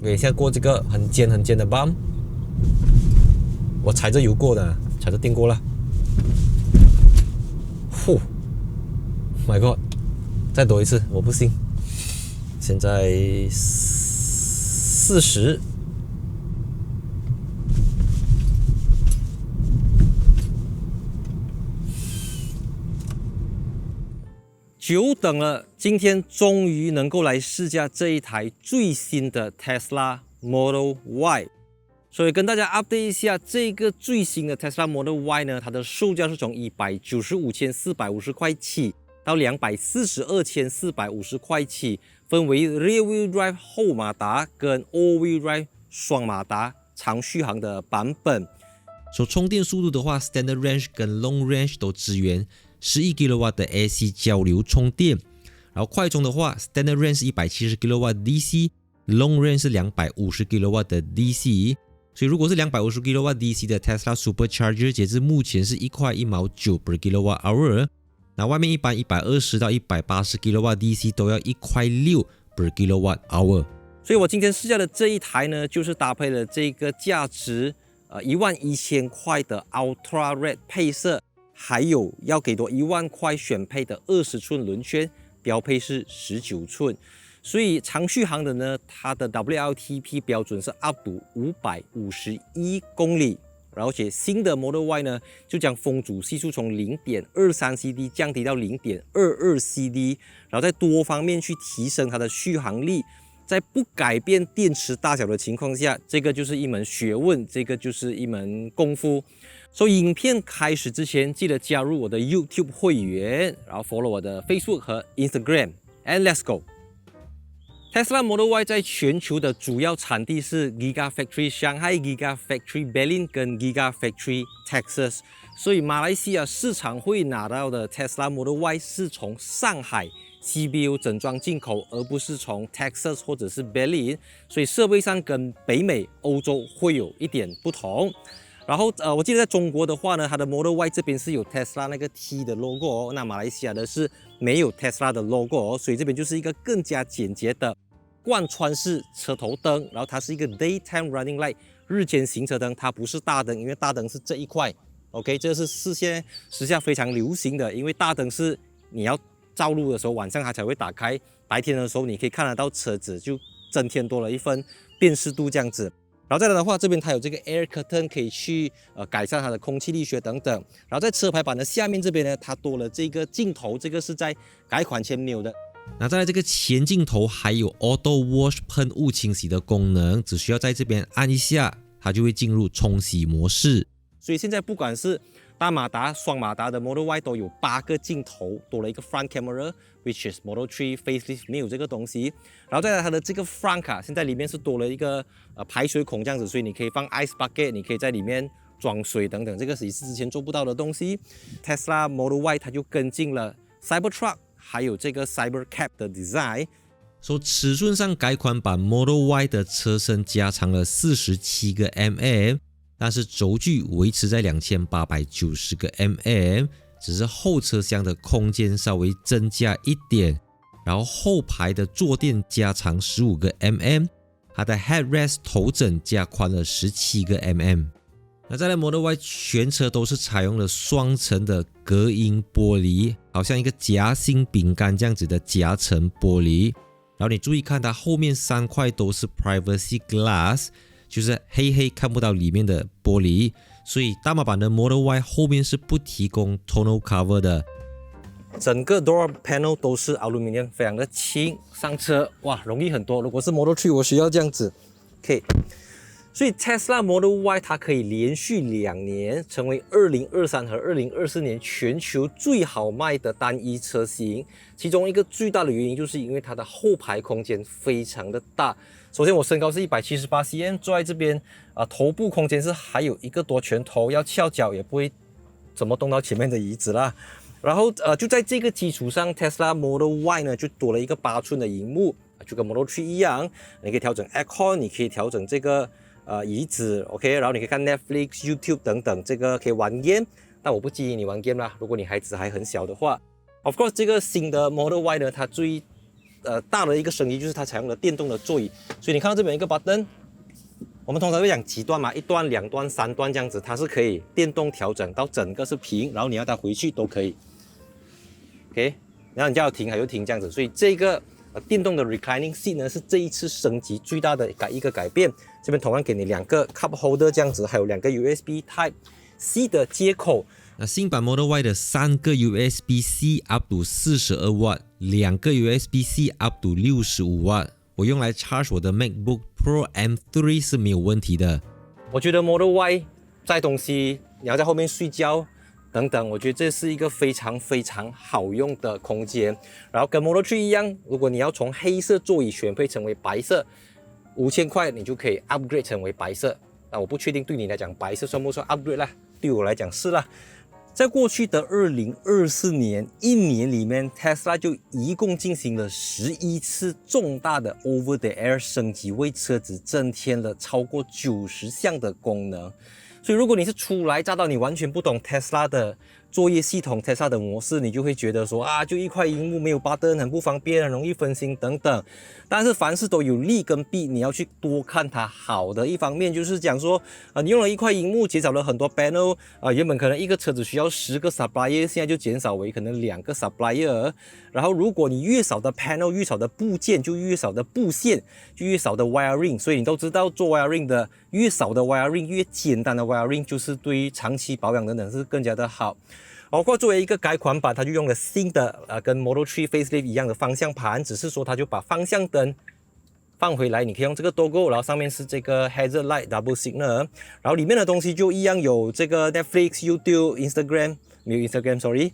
OK，现在过这个很尖的 bump， 我踩着油过的，踩着电过了。呼 ，My God， 再躲一次，我不信。现在40。久等了，今天终于能够来试驾这一台最新的 Tesla Model Y。所以跟大家 update 一下，这个最新的 Tesla Model Y 呢，它的售价是从195,450块起到242,450块起，分为 Rear Wheel Drive 后马达跟 All Wheel Drive 双马达长续航的版本。充电速度的话 ，Standard Range 跟 Long Range 都支援11 kW 的 AC 交流充电。然后快充的话 ，Standard Range 是170 kW DC，Long Range 是250 kW 的 DC。所以如果是250 kW DC 的 Tesla Supercharger， 截至目前是1块1毛9 per kWh。那外面一般120到180 kW DC 都要1块6 per kWh。所以我今天试驾的这一台呢，就是搭配了这个价值11000块的 Ultra Red 配色，还有要给多1万块选配的20寸轮圈，标配是19寸。所以长续航的呢，它的 WLTP 标准是 up to 551公里，而且新的 Model Y 呢，就将风阻系数从 0.23 CD 降低到 0.22 CD， 然后在多方面去提升它的续航力，在不改变电池大小的情况下，这个就是一门学问，这个就是一门功夫。所以影片开始之前，记得加入我的 YouTube 会员，然后 follow 我的 Facebook 和 Instagram，and let's go。Tesla Model Y 在全球的主要产地是 Gigafactory Shanghai、Gigafactory Berlin 跟 Gigafactory Texas， 所以马来西亚市场会拿到的 Tesla Model Y 是从上海 CBU 整装进口，而不是从 Texas 或者是 Berlin， 所以设备上跟北美、欧洲会有一点不同。然后我记得在中国的话呢，它的 Model Y 这边是有 Tesla 那个 T 的 logo 哦，那马来西亚的是没有 Tesla 的 logo 哦，所以这边就是一个更加简洁的贯穿式车头灯，然后它是一个 Daytime Running Light 日间行车灯，它不是大灯，因为大灯是这一块 ，OK， 这是现在时下非常流行的，因为大灯是你要照路的时候晚上它才会打开，白天的时候你可以看得到车子，就增添多了一份辨识度这样子。然后再来的话，这边它有这个 Air Curtain 可以去改善它的空气力学等等。然后在车牌板的下面这边呢，它多了这个镜头，这个是在改款前没有的。那再来这个前镜头还有 Auto Wash 喷雾清洗的功能，只需要在这边按一下，它就会进入冲洗模式。所以现在不管是大马达、双马达的 Model Y 都有8个镜头，多了一个 Front Camera，which is Model 3 Facelift 没有这个东西。然后再来它的这个 Front 卡，现在里面是多了一个排水孔这样子，所以你可以放 Ice Bucket， 你可以在里面装水等等，这个也是之前做不到的东西。Tesla Model Y 它就跟进了 Cybertruck， 还有这个 Cybercab 的 design。尺寸上改款版 Model Y 的车身加长了47个 mm， 但是轴距维持在2890个 mm， 只是后车厢的空间稍微增加一点，然后后排的坐垫加长15个 mm， 它的 headrest 头枕加宽了17个 mm。 那再来 Model Y 全车都是采用了双层的隔音玻璃，好像一个夹心饼干这样子的夹层玻璃。然后你注意看，它后面3块都是 privacy glass， 就是黑黑看不到里面的玻璃。所以大马版的 Model Y 后面是不提供 tonneau cover 的。整个 door panel 都是 aluminium， 非常的轻，上车哇容易很多。如果是 Model 3， 我需要这样子 ，OK。所以 Tesla Model Y 它可以连续2年成为2023和2024年全球最好卖的单一车型。其中一个最大的原因就是因为它的后排空间非常的大。首先我身高是178 cm， 坐在这边头部空间是还有1个多拳头，要翘脚也不会怎么动到前面的椅子啦。然后就在这个基础上 Tesla Model Y 呢就多了一个8寸的荧幕，就跟 Model 3一样，你可以调整 Aircon， 你可以调整这个椅子 OK， 然后你可以看 Netflix、YouTube 等等，这个可以玩 game， 但我不建议你玩 game 啦，如果你孩子还很小的话。Of course， 这个新的 Model Y 呢，它最大的一个升级就是它采用了电动的座椅，所以你看到这边有一个 button， 我们通常会讲几段嘛，1段、2段、3段这样子，它是可以电动调整到整个是平，然后你要它回去都可以。OK， 然后你叫它停它就停这样子，所以这个电动的 reclining seat 呢是这一次升级最大的一个改变。这边同样给你2个 cup holder 这样子，还有2个 USB Type C 的接口。那新版 Model Y 的3个 USB-C up to 42 瓦，2个 USB-C up to 65瓦，我用来 charge 我的 MacBook Pro M3 是没有问题的。我觉得 Model Y 载东西，你要在后面睡觉等等，我觉得这是一个非常非常好用的空间。然后跟 Model 3一样，如果你要从黑色座椅选配成为白色，5000块你就可以 upgrade 成为白色。那我不确定对你来讲白色算不算 upgrade 啦，对我来讲是啦。在过去的2024年1年里面 ，Tesla 就一共进行了11次重大的 over-the-air 升级，为车子增添了超过90项的功能。所以如果你是初来乍到，你完全不懂 Tesla 的作业系统 Tesla 的模式，你就会觉得说啊，就一块荧幕没有 button 很不方便，很容易分心等等。但是凡事都有利跟弊，你要去多看它好的一方面，就是讲说你用了一块荧幕，减少了很多 panel 原本可能一个车子需要10个 supplier， 现在就减少为可能2个 supplier。然后如果你越少的 panel， 越少的部件，就越少的布线，就越少的 wiring。所以你都知道做 wiring 的越少的 wiring， 越简单的 wiring， 就是对于长期保养等等是更加的好。包括作为一个改款版，它就用了新的跟 Model 3 Facelift 一样的方向盘，只是说它就把方向灯放回来，你可以用这个 logo， 然后上面是这个 Hazard Light Double Signal， 然后里面的东西就一样有这个 Netflix、YouTube、Instagram。没有 Instagram，sorry，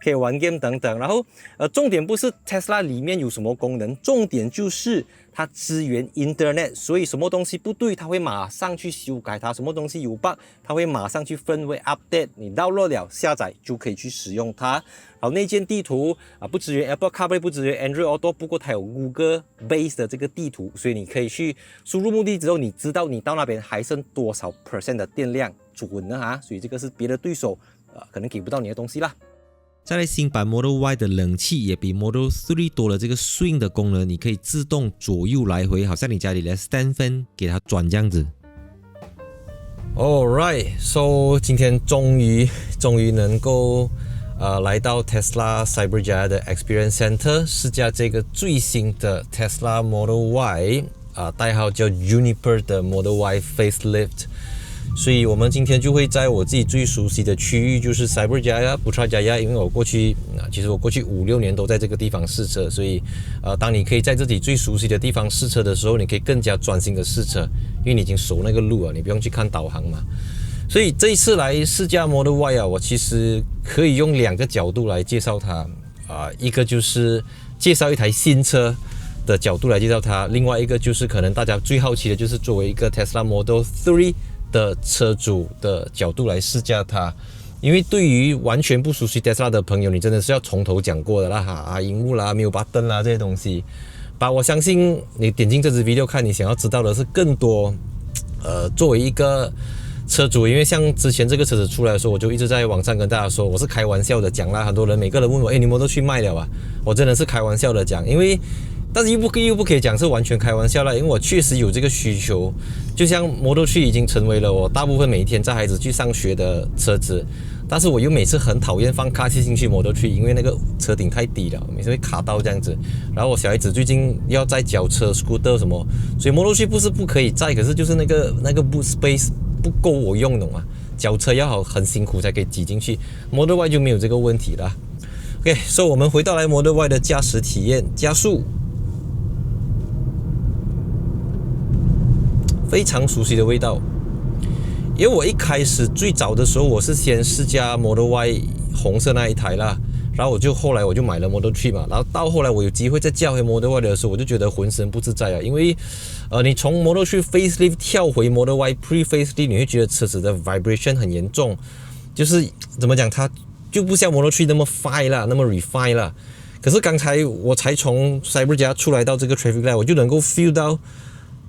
可以玩 game 等等。然后重点不是 Tesla 里面有什么功能，重点就是它支援 Internet， 所以什么东西不对，它会马上去修改它；什么东西有 bug， 它会马上去分为 update， 你 download 了下载就可以去使用它。然后内建地图不支援 Apple CarPlay， 不支援 Android Auto， 不过它有 Google Base 的这个地图，所以你可以去输入目的之后，你知道你到那边还剩多少 % 的电量准了所以这个是别的对手可能给不到你的东西啦。再来，新版 Model Y 的冷气也比 Model 3多了这个 Swing 的功能，你可以自动左右来回，好像你家里的 stand fan 给它转这样子。Alright， so 今天终于能够来到 Tesla Cyberjaya 的 Experience Center 试驾这个最新的 Tesla Model Y，代号叫 Juniper 的 Model Y Facelift。所以我们今天就会在我自己最熟悉的区域，就是 Cyberjaya、Putrajaya， 因为我过去5-6年都在这个地方试车，所以当你可以在自己最熟悉的地方试车的时候，你可以更加专心的试车，因为你已经熟那个路了，你不用去看导航嘛。所以这一次来试驾 Model Y 我其实可以用2个角度来介绍它一个就是介绍一台新车的角度来介绍它，另外一个就是可能大家最好奇的就是作为一个 Tesla Model 3的车主的角度来试驾它，因为对于完全不熟悉 Tesla 的朋友，你真的是要从头讲过的啦荧幕啦，没有button啦这些东西。我相信你点进这支 video 看，你想要知道的是更多。作为一个车主，因为像之前这个车子出来的时候，我就一直在网上跟大家说，我是开玩笑的讲啦。很多人每个人问我，你Model 3卖了啊？我真的是开玩笑的讲，因为。但是又不可以讲是完全开玩笑啦，因为我确实有这个需求。就像 Model 3已经成为了我大部分每一天载孩子去上学的车子，但是我又每次很讨厌放car seat进去 Model 3，因为那个车顶太低了，每次会卡到这样子。然后我小孩子最近要载脚车 scooter 什么，所以 Model 3不是不可以载，可是就是那个 boot space 不够我用，懂吗？脚车要很辛苦才可以挤进去 ，Model Y 就没有这个问题啦。OK， 所以我们回到来 Model Y 的驾驶体验，加速。非常熟悉的味道，因为我一开始最早的时候，我是先试驾 Model Y 红色那一台啦，然后后来我就买了 Model 3嘛，然后到后来我有机会再驾回 Model Y 的时候，我就觉得浑身不自在因为你从 Model 3 Facelift 跳回 Model Y Pre Facelift， 你会觉得车子的 vibration 很严重，就是怎么讲，它就不像 Model 3那么 fine 啦，那么 refine 啦。可是刚才我才从 Cyberjaya 出来到这个 Traffic Light， 我就能够 feel 到。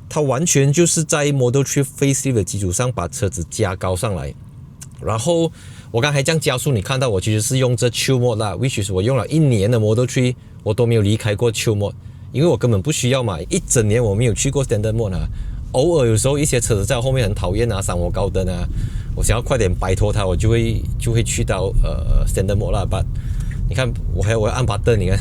它完全就是在 Model 3 Facelift 的基础上把车子加高上来，然后我刚才这样加速，你看到我其实是用这 Chill Mode 啦 ，which is 我用了1年的 Model 3，我都没有离开过 Chill Mode， 因为我根本不需要嘛，一整年我没有去过 Standard Mode 啊。偶尔有时候一些车子在我后面很讨厌啊，闪我高灯啊，我想要快点摆脱它，我就会去到Standard Mode 啦。But 你看我要按button，你看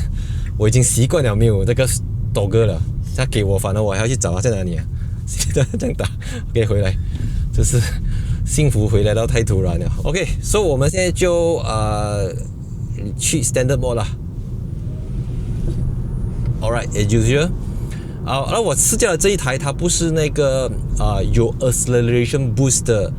我已经习惯了没有这个抖哥了，他给我，反正我还要去找他在哪里啊？这样打 ，OK 回来，就是幸福回来到太突然了。OK， 所以我们现在就去 Standard Mode 啦。Alright, as usual。而我试驾的这一台，它不是那个有 acceleration boost 的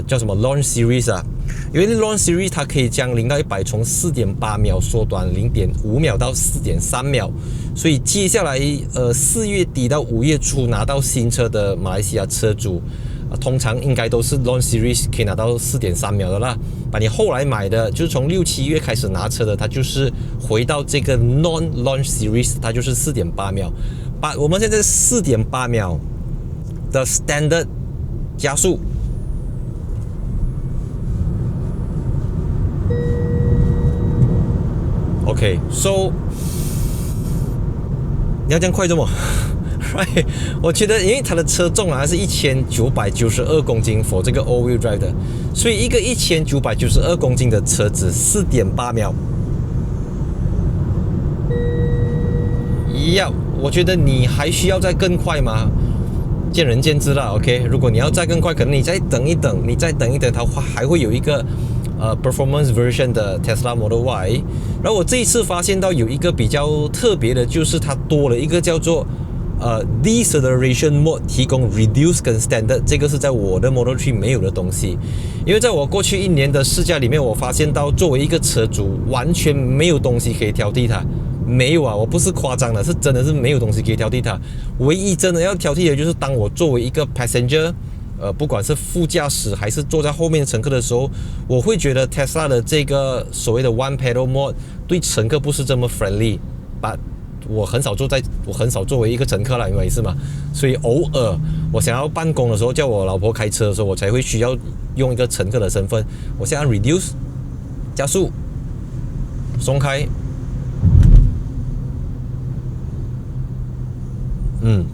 叫什么 Launch Series 啊？因为 Launch Series 它可以将0到100从 4.8 秒缩短 0.5 秒到 4.3 秒，所以接下来4月底到5月初拿到新车的马来西亚车主，通常应该都是 Launch Series 可以拿到 4.3 秒的啦。把你后来买的，就是从6、7月开始拿车的，它就是回到这个 Non-Launch Series， 它就是 4.8 秒。我们现在 4.8 秒的 Standard 加速。OK， so 你要这样快这么？Right， 我觉得因为它的车重啊是1992公斤 for 这个 all-wheel drive 的，所以一个1992公斤的车子 4.8 秒，我觉得你还需要再更快吗？见仁见智啦 ，OK。如果你要再更快，可能你再等一等，它还会有一个performance version 的 Tesla Model Y。然后我这一次发现到有一个比较特别的，就是它多了一个叫做Deceleration Mode， 提供 Reduce 跟 Standard， 这个是在我的 Model 3没有的东西。因为在我过去1年的试驾里面，我发现到作为一个车主，完全没有东西可以挑剔它。没有啊，我不是夸张的，是真的是没有东西可以挑剔它。唯一真的要挑剔的就是当我作为一个 passenger， 不管是副驾驶还是坐在后面的乘客的时候，我会觉得 Tesla 的这个所谓的 One Pedal Mode 对乘客不是这么 friendly。But 我很少作为一个乘客啦，明白意思吗？所以偶尔我想要办公的时候，叫我老婆开车的时候，我才会需要用一个乘客的身份。我现在按 Reduce 加速，松开。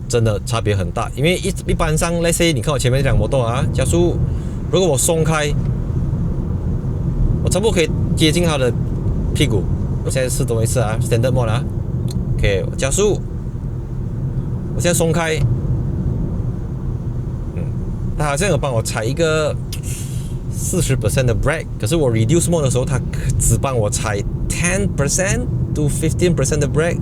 真的差别很大，因为一般上 let's say 你看我前面这辆摩托啊，加速，如果我松开，我差不多可以接近它的屁股。我现在试多一次啊 ，Standard Mode 啊 ，OK， 我加速，我现在松开，它好像有帮我踩一个40% 的 brake， 可是我 Reduce Mode 的时候，它只帮我踩 10% to 15% 的 brake。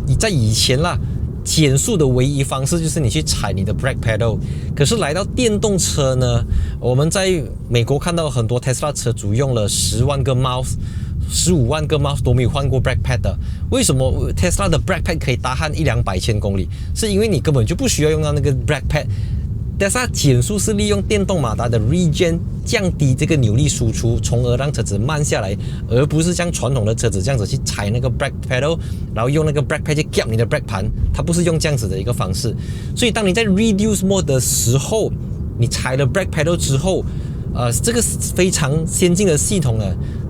你在以前啦。减速的唯一方式就是你去踩你的 brake pedal， 可是来到电动车呢，我们在美国看到很多 Tesla 车主用了10万个 miles、15万个 miles 都没有换过 brake pad 的。为什么 Tesla 的 brake pad 可以大汉100-200千公里？是因为你根本就不需要用到那个 brake pad。Tesla 减速是利用电动马达的 regen 降低这个扭力输出，从而让车子慢下来，而不是像传统的车子这样子去踩那个 brake pedal， 然后用那个 brake pad 去 gap 你的 brake 盘，它不是用这样子的一个方式。所以当你在 reduce mode 的时候，你踩了 brake pedal 之后，这个非常先进的系统呢，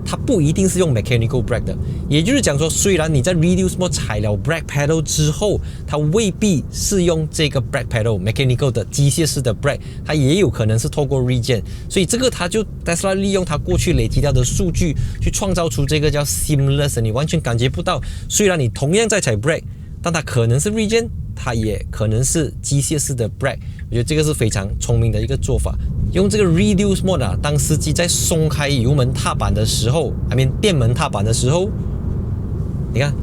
它不一定是用 mechanical brake 的，也就是讲说，虽然你在 reduce mode 踩了 brake pedal 之后，它未必是用这个 brake pedal mechanical 的机械式的 brake， 它也有可能是透过 regen， 所以这个它就 Tesla 利用它过去累积到的数据，去创造出这个叫 seamless， 你完全感觉不到，虽然你同样在踩 brake， 但它可能是 regen， 它也可能是机械式的 brake， 我觉得这个是非常聪明的一个做法。用这个 reduce mode 啊，当司机在松开油门踏板的时候，电门踏板的时候，你看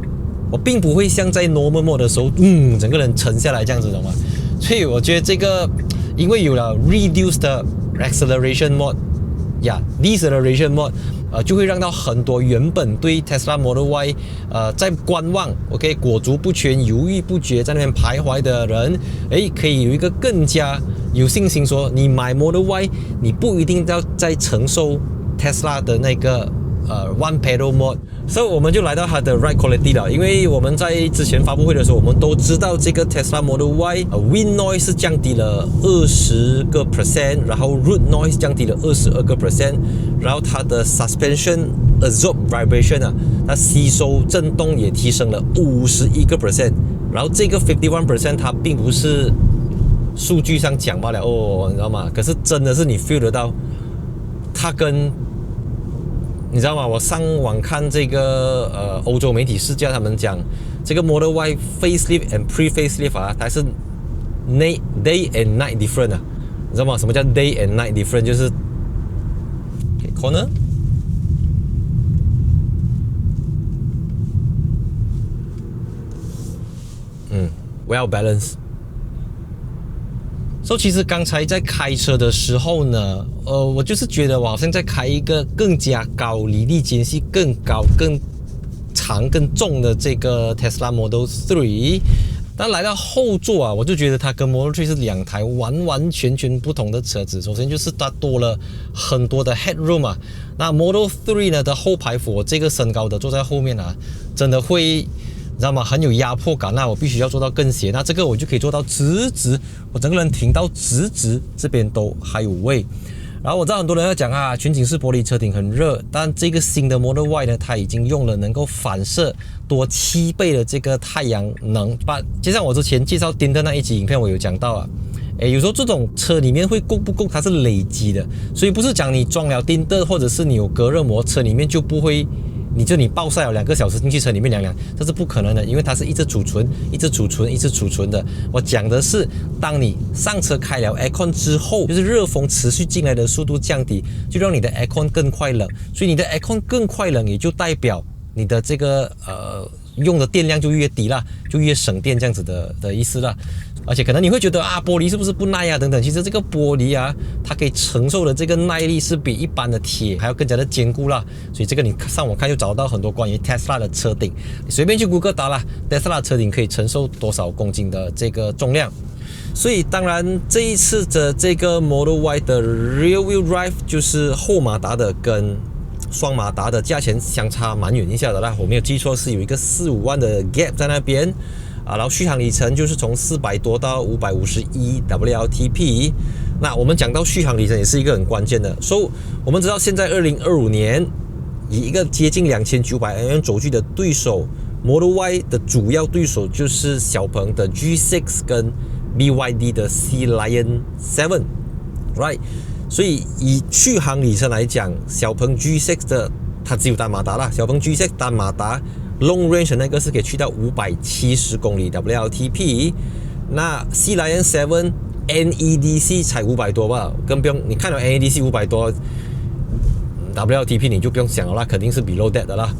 我并不会像在 normal mode 的时候，整个人沉下来这样子，懂吗？所以我觉得这个，因为有了 reduce 的 acceleration mode，deceleration mode， 就会让到很多原本对 Tesla Model Y 在观望 ，OK， 裹足不前、犹豫不决在那边徘徊的人，可以有一个更加有信心说，你买 Model Y， 你不一定要再承受 Tesla 的那个 One Pedal Mode， 所以我们就来到它的 Ride Quality 了。因为我们在之前发布会的时候，我们都知道这个 Tesla Model Y Wind Noise 是降低了20%，然后 Road Noise 降低了22%，然后它的 Suspension Absorb Vibration 啊，它吸收震动也提升了51%，然后这个51%它并不是数据上讲罢了哦，你知道吗？可是真的是你 feel 得到，它跟你知道吗？我上网看这个欧洲媒体试驾，他们讲这个 Model Y facelift and pre-facelift 啊，它是 day and night different 啊，你知道吗？什么叫 day and night different？ 就是corner。well balance。所以其实刚才在开车的时候呢，我就是觉得我好像在开一个更加高、离地间隙更高、更长、更重的这个 Tesla Model 3。但来到后座啊，我就觉得它跟 Model 3是两台完完全全不同的车子。首先就是它多了很多的 headroom 啊。那 Model 3呢的后排我这个身高的坐在后面啊，真的会你知道吗？很有压迫感，那我必须要做到更斜，那这个我就可以做到直，我整个人停到直，这边都还有位。然后我知道很多人要讲啊，全景式玻璃车顶很热，但这个新的 Model Y 呢，它已经用了能够反射多7倍的这个太阳能。就像我之前介绍丁的那一集影片，我有讲到啊。有时候这种车里面会够不够，它是累积的，所以不是讲你装了丁的，或者是你有隔热膜，车里面就不会。你暴晒了2个小时进去车里面凉，这是不可能的，因为它是一直储存的。我讲的是，当你上车开了 Aircon 之后，就是热风持续进来的速度降低，就让你的 Aircon 更快冷，所以你的 Aircon 更快冷，也就代表你的这个用的电量就越低啦，就越省电这样子的意思啦。而且可能你会觉得啊，玻璃是不是不耐啊等等，其实这个玻璃啊，它可以承受的这个耐力是比一般的铁还要更加的坚固啦。所以这个你上网看就找到很多关于 Tesla 的车顶，你随便去 Google 打啦 ，Tesla 车顶可以承受多少公斤的这个重量。所以当然这一次的这个 Model Y 的 Rear Wheel Drive 就是后马达的跟双马达的价钱相差蛮远一下的啦，我没有记错是有一个4-5万的 gap 在那边。然后续航里程就是从400多到551 WLTP。那我们讲到续航里程也是一个很关键的，所以我们知道现在2025年以一个接近2900 Nm 轴距的对手 Model Y 的主要对手就是小鹏的 G6 跟 BYD 的 Sea Lion 7 right。 所以以续航里程来讲，小鹏 G6 的它只有单马达啦，小鹏 G6 单马达Long range 那个是可以去到570公里 WLTP， 那 Sea Lion 7 NEDC 才500多吧，更不用你看到 NEDC 500多 WLTP 你就不用想了啦，肯定是 below that 的啦。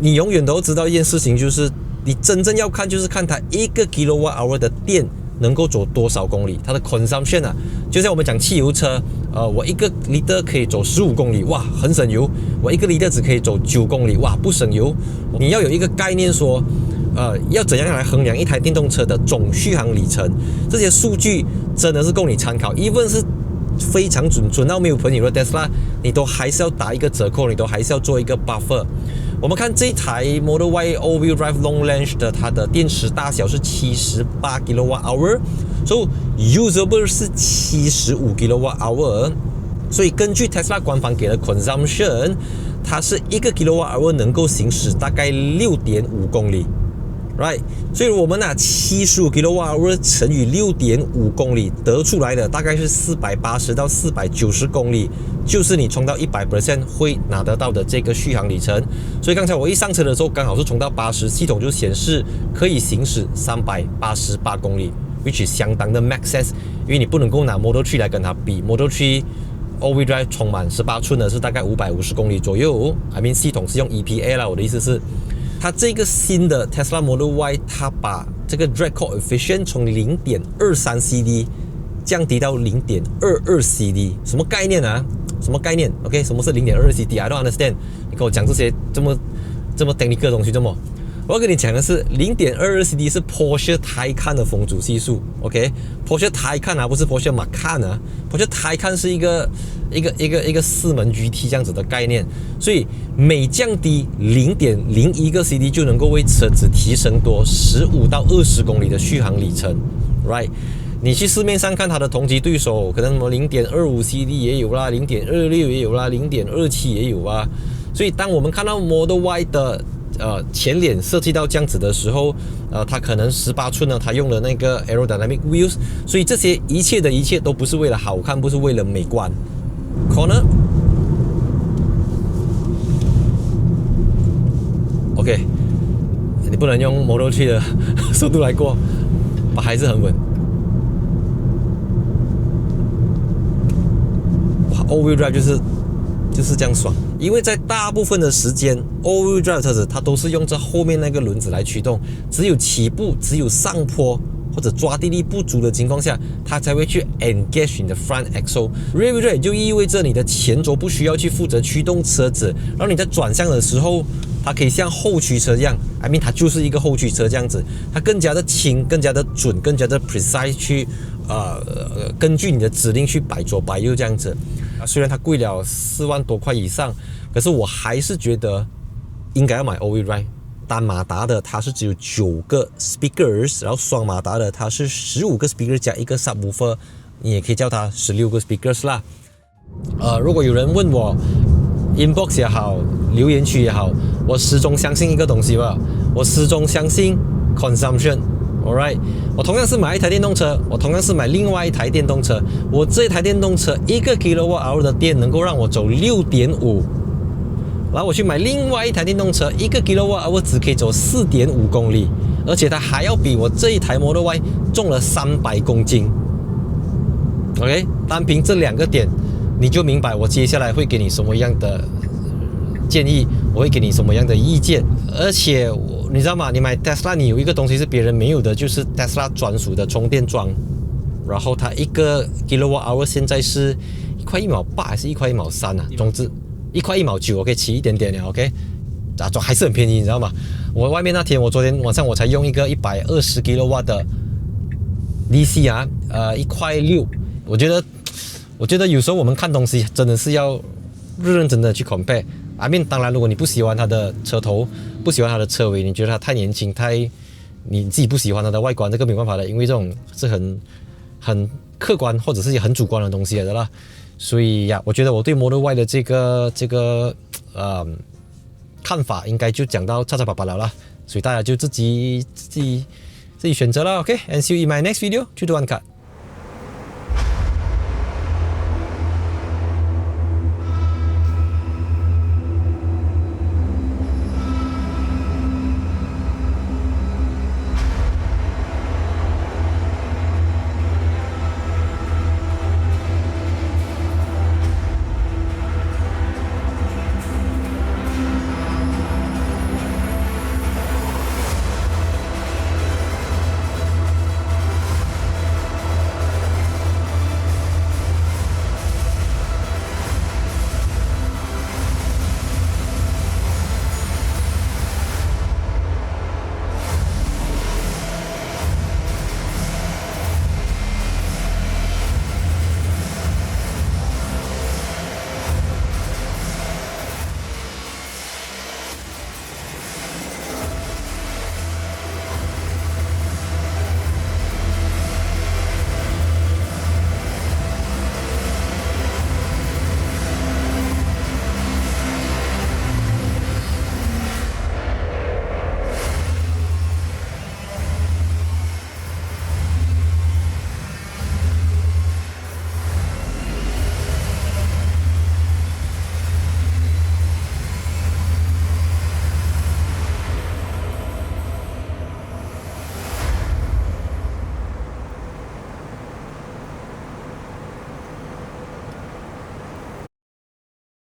你永远都知道一件事情，就是你真正要看就是看它1个 kWh 的电能够走多少公里，它的 consumption 啊，就像我们讲汽油车，我1个 liter 可以走15公里，哇，很省油；我1个 liter 只可以走9公里，哇，不省油。你要有一个概念说，要怎样来衡量一台电动车的总续航里程？这些数据真的是供你参考，even 是非常准到没有朋友的 Tesla， 你都还是要打一个折扣，你都还是要做一个 buffer。我们看这台 Model Y All-Wheel Drive Long Range 的它的电池大小是78 kWh， 所以 usable 是75 kWh， 所以根据 Tesla 官方给的 consumption， 它是1个 kWh 能够行驶大概 6.5 公里。Right， 所以我们拿75 kWh 乘以 6.5 公里得出来的大概是480到490公里，就是你充到 100% 会拿得到的这个续航里程。所以刚才我一上车的时候刚好是充到80，系统就显示可以行驶388公里 which is 相当的 max sense， 因为你不能够拿 Model 3来跟它比， Model 3 All-Wheel Drive 充满18寸的是大概550公里左右， I mean 系统是用 EPA 啦，我的意思是它这个新的 Tesla Model Y， 它把这个 drag coefficient 从 0.23 CD 降低到 0.22 CD， 什么概念啊？什么概念 ？OK， 什么是0.22 CD？I don't understand。你跟我讲这些这么technical的东西，这么我要跟你讲的是 0.22 CD 是 Porsche Taycan 的风阻系数 ，OK？Porsche Taycan 啊，不是 Porsche Macan 啊 ，Porsche Taycan 是一个4门 GT 这样子的概念，所以每降低0.01个 CD 就能够为车子提升多15到20公里的续航里程 ，right？你去市面上看它的同级对手，可能什么0.25 CD 也有啦，0.26也有啦，0.27也有啊。所以当我们看到 Model Y 的前脸设计到这样子的时候，它可能18寸呢，它用了那个 aerodynamic wheels， 所以这些一切都不是为了好看，不是为了美观。Corner， OK， 你不能用 Model 3的速度来过，还是很稳。All-wheel drive 就是这样爽，因为在大部分的时间 ，All-wheel drive 车子它都是用这后面那个轮子来驱动，只有起步、只有上坡或者抓地力不足的情况下，它才会去 engage 你的 front axle。Rear-wheel drive 就意味着你的前轴不需要去负责驱动车子，然后你在转向的时候，它可以像后驱车一样 ，I mean 它就是一个后驱车这样子，它更加的轻、更加的准、更加的 precise 去根据你的指令去摆左摆右这样子。虽然它贵了4万多块以上，可是我还是觉得应该要买 All-wheel drive。单马达的它是只有9个 speakers， 然后双马达的它是15个 speakers 加一个 subwoofer， 你也可以叫它16个 speakers 啦。如果有人问我 inbox 也好，留言区也好，我始终相信一个东西吧，我始终相信 consumption。Alright， 我同样是买一台电动车，我同样是买另外一台电动车，我这台电动车1个 kWh 的电能够让我走6.5，然后我去买另外一台电动车，1个 kWh 只可以走4.5公里，而且它还要比我这一台 Model Y 重了300公斤。OK， 单凭这2个点，你就明白我接下来会给你什么样的建议，我会给你什么样的意见。而且你知道吗？你买 Tesla， 你有一个东西是别人没有的，就是 Tesla 专属的充电桩。然后它1个 kWh 现在是1块1毛8还是1块1毛3啊？总之1块1毛9 ，OK， 起一点点了 ，OK， 还是很便宜，你知道吗？我外面那天，我昨天晚上我才用一个120 kW 的 DC 啊，1块6。我觉得有时候我们看东西真的是要认真的去 compare。当然，如果你不喜欢它的车头，不喜欢它的车尾，你觉得它太年轻，你自己不喜欢它的外观，这个没办法的，因为这种是很客观或者是很主观的东西来的啦。所以呀，我觉得我对 Model Y 的这个看法应该就讲到叉叉巴巴了啦，所以大家就自己选择了 ，OK，and see you in my next video， 去读完卡。